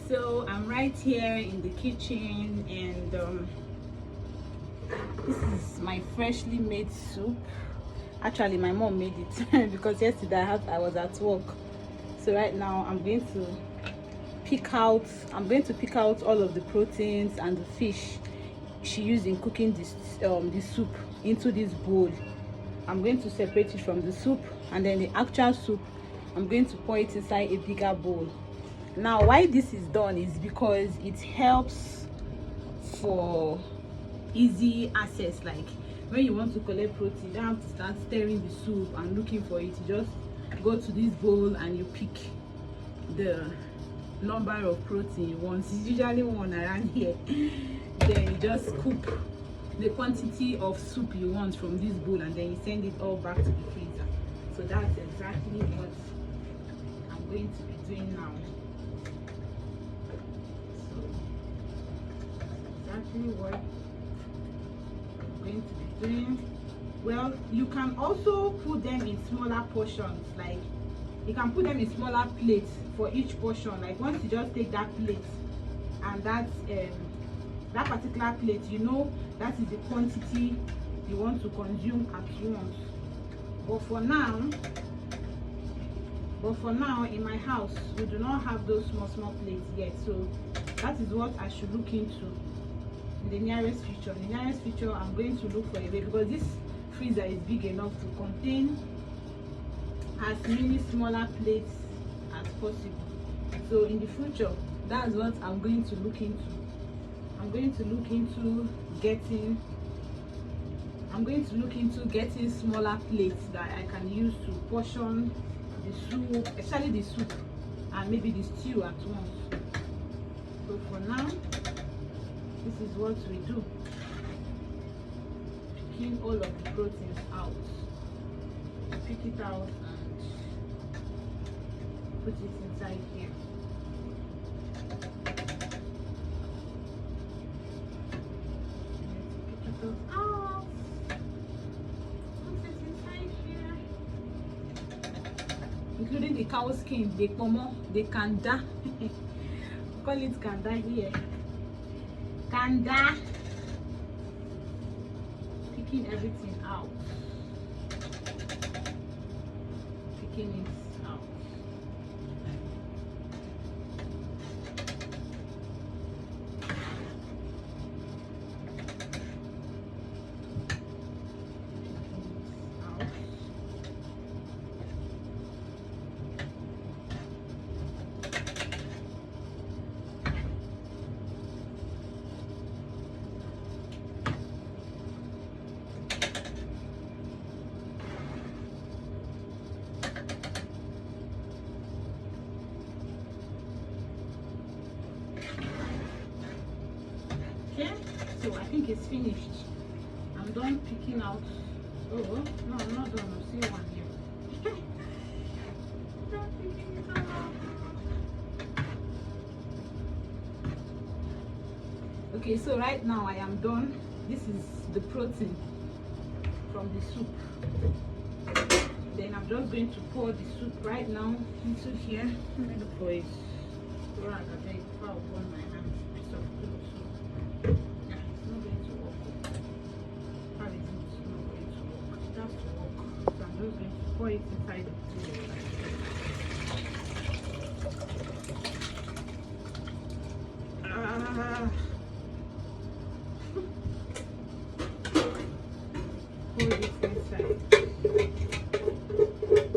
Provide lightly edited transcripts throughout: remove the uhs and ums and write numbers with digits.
So I'm right here in the kitchen, and this is my freshly made soup. Actually, my mom made it because yesterday I was at work. So right now I'm going to pick out all of the proteins and the fish she used in cooking this soup into this bowl. I'm going to separate it from the soup, and then the actual soup I'm going to pour it inside a bigger bowl. Now why this is done is because it helps for easy access. Like when you want to collect protein, you don't have to start stirring the soup and looking for it. You just go to this bowl and you pick the number of protein you want. It's usually one around here. Then you just scoop the quantity of soup you want from this bowl, and then you send it all back to the freezer. So that's exactly what I'm going to be doing now. So exactly what I'm going to be doing. Well, you can also put them in smaller portions. Like you can put them in smaller plates for each portion. Like once you just take that plate, and that particular plate, you know that is the quantity you want to consume at once. But for now in my house we do not have those small plates yet. So that is what I should look into in the nearest future. In the nearest future I'm going to look for a way, because this freezer is big enough to contain as many smaller plates as possible. So in the future, that's what I'm going to look into. I'm going to look into getting smaller plates that I can use to portion the soup, especially the soup and maybe the stew at once. So for now, this is what we do. Picking all of the proteins out. Pick it out and put it inside here. Including the cow skin, the pomo, the kanda. Call it kanda here. Kanda. Picking everything out. Picking it out. Okay, so I think it's finished. I'm done picking out. Oh no, I'm not done. I see one here. Done picking it out. Okay, so right now I am done. This is the protein from the soup. Then I'm just going to pour the soup right now into here. Let me look for it. Rather than fall upon my hand. Piece of soup. Yeah, it's not going to work. How is it? It's not going to work. It has to work. So I'm just going to pour it inside the soup. Pour this inside.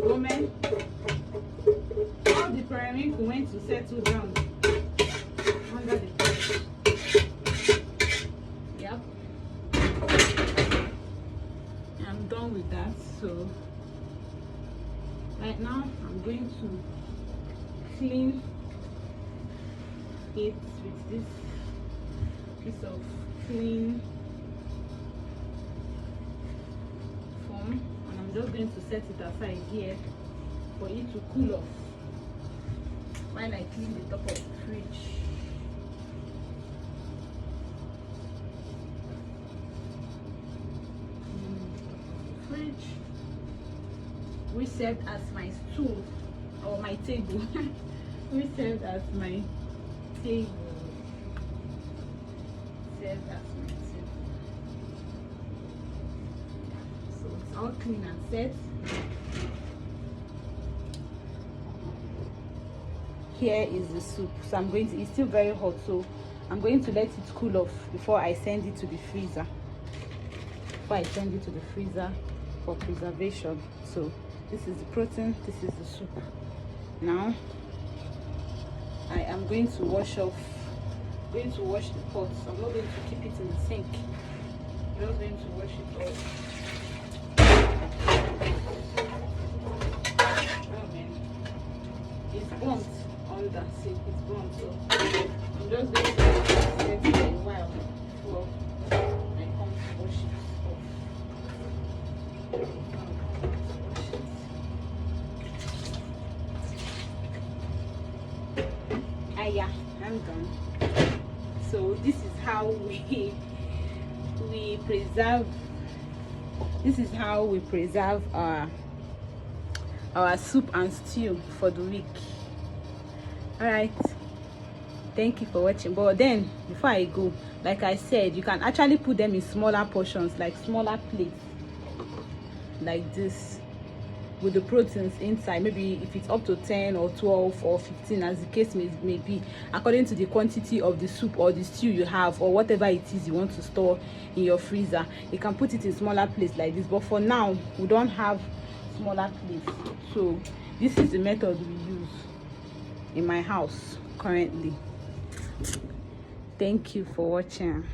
Woman, all the periwinkle went to settle down under the pot. Yep. I'm done with that. So right now I'm going to clean it with this piece of clean foam, and I'm just going to set it aside here for it to cool off while I clean the top of the fridge. Which served as my stool or my table. Which served as my table. Serve as my table. So it's all clean and set. Here is the soup. So I'm going to, it's still very hot, so I'm going to let it cool off before I send it to the freezer. Before I send it to the freezer for preservation. So this is the protein, this is the soup. Now I am going to wash the pot. So I'm not going to keep it in the sink. I'm just going to wash it off. Oh man, it's burnt under. See, it's burnt. So I'm just going to let it a while before I come to wash it off. Yeah, I'm done. So this is how we preserve. This is how we preserve our soup and stew for the week. All right, thank you for watching. But then before I go, like I said, you can actually put them in smaller portions, like smaller plates like this, with the proteins inside. Maybe if it's up to 10 or 12 or 15, as the case may be, according to the quantity of the soup or the stew you have, or whatever it is you want to store in your freezer. You can put it in smaller plates like this, but for now we don't have smaller plates, so this is the method we use in my house currently. Thank you for watching.